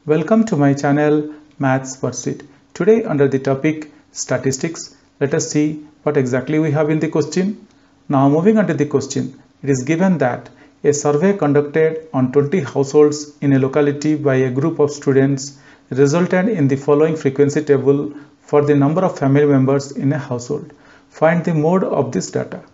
Welcome to my channel Maths Worksheet. Today under the topic statistics, let us see what exactly we have in the question. Now moving on to the question, it is given that a survey conducted on 20 households in a locality by a group of students resulted in the following frequency table for the number of family members in a household. Find the mode of this data.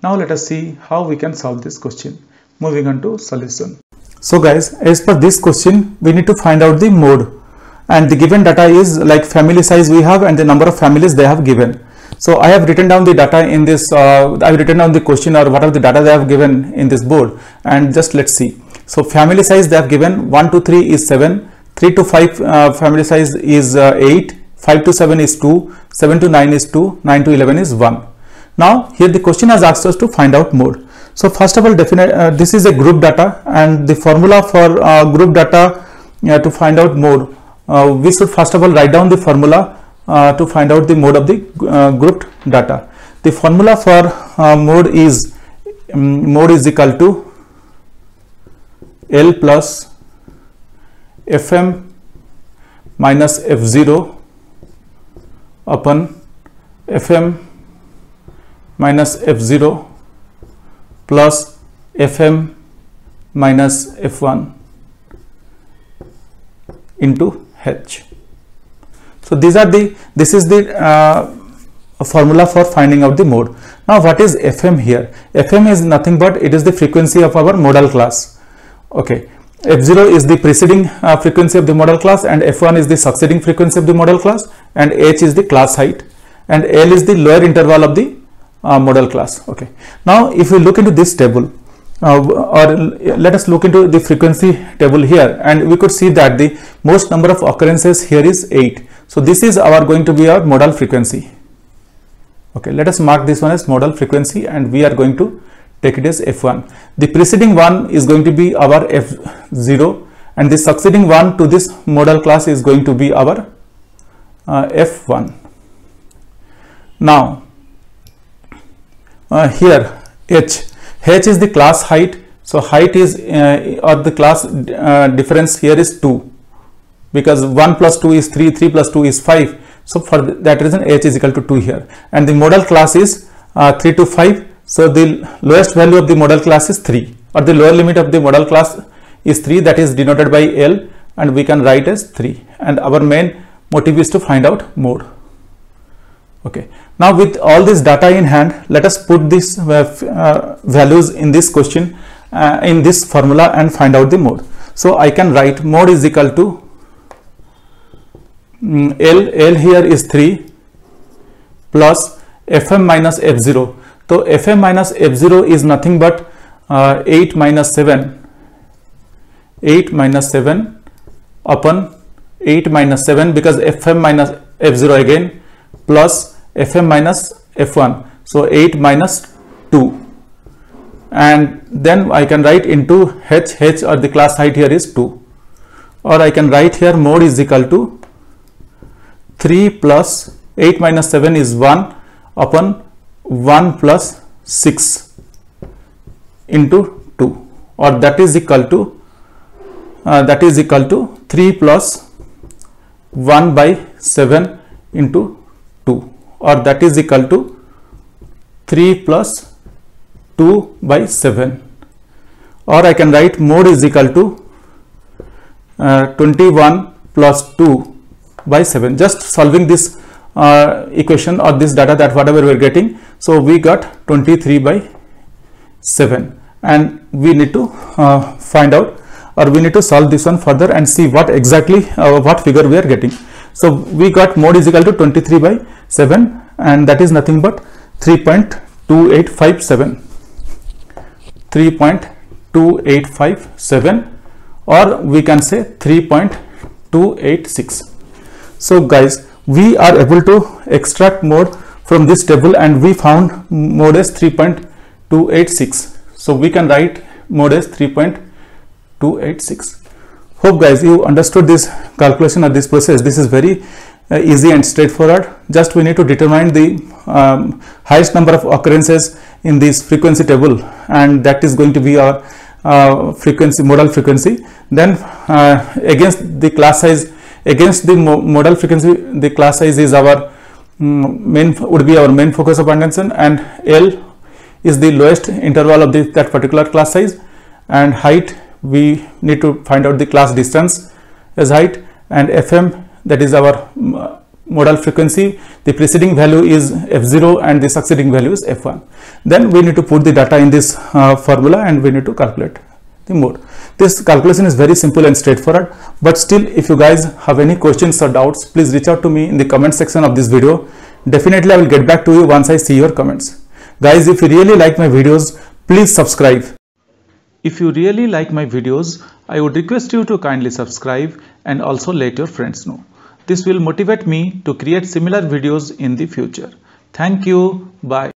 Now let us see how we can solve this question. Moving on to solution. So guys, as per this question, we need to find out the mode, and the given data is like family size we have and the number of families they have given. So I have written down the data in this, I have written down the question or what are the data they have given in this board, and just let's see. So family size they have given 1 to 3 is 7, 3 to 5 family size is 8, 5 to 7 is 2, 7 to 9 is 2, 9 to 11 is 1. Now here the question has asked us to find out mode. So first of all, this is a group data, and the formula for group data to find out mode, we should first of all write down the formula to find out the mode of the grouped data. The formula for mode is equal to L plus Fm minus F0 upon Fm minus F0 plus Fm minus F1 into H. So this is the formula for finding out the mode. Now what is Fm here? Fm is nothing but it is the frequency of our modal class. Okay, F0 is the preceding frequency of the modal class, and F1 is the succeeding frequency of the modal class, and H is the class height, and L is the lower interval of the modal class. Okay, now if we look into this table, or let us look into the frequency table here, and we could see that the most number of occurrences here is 8. So this is going to be our modal frequency. Okay, let us mark this one as modal frequency, and we are going to take it as F1. The preceding one is going to be our F0, and the succeeding one to this modal class is going to be our F1. Now here H is the class height. So height is or the class difference here is 2, because 1 plus 2 is 3, 3 plus 2 is 5. So for that reason H is equal to 2 here, and the modal class is 3 to 5. So the lowest value of the modal class is 3, or the lower limit of the modal class is 3, that is denoted by L, and we can write as 3, and our main motive is to find out mode. Okay, now with all this data in hand, let us put these values in this question, in this formula, and find out the mode. So I can write mode is equal to L here is 3 plus Fm minus F0. So Fm minus F0 is nothing but 8 minus 7 upon 8 minus 7, because Fm minus F0 again, plus Fm minus F1, so 8 minus 2, and then I can write into H, or the class height here is 2, or I can write here mode is equal to 3 plus 8 minus 7 is 1 upon 1 plus 6 into 2, or that is equal to 3 plus 1 by 7 into 2, or that is equal to 3 plus 2 by 7, or I can write mode is equal to 21 plus 2 by 7. Just solving this equation or this data, that whatever we are getting, so we got 23 by 7, and we need to find out, or we need to solve this one further and see what exactly what figure we are getting. So we got mode is equal to 23 by 7, and that is nothing but 3.2857, 3.2857, or we can say 3.286. So guys, we are able to extract mode from this table, and we found mode as 3.286. So we can write mode as 3.286. Hope guys you understood this calculation or this process. This is very easy and straightforward. Just we need to determine the highest number of occurrences in this frequency table, and that is going to be our frequency, modal frequency. Then against the class size, against the modal frequency, the class size is our would be our main focus of attention, and L is the lowest interval of that particular class size, and height, we need to find out the class distance as height, and FM, that is our modal frequency, the preceding value is F0 and the succeeding value is F1. Then we need to put the data in this formula and we need to calculate the mode. This calculation is very simple and straightforward, but still if you guys have any questions or doubts, please reach out to me in the comment section of this video. Definitely I will get back to you once I see your comments. Guys, if you really like my videos, please subscribe. If you really like my videos, I would request you to kindly subscribe and also let your friends know. This will motivate me to create similar videos in the future. Thank you. Bye.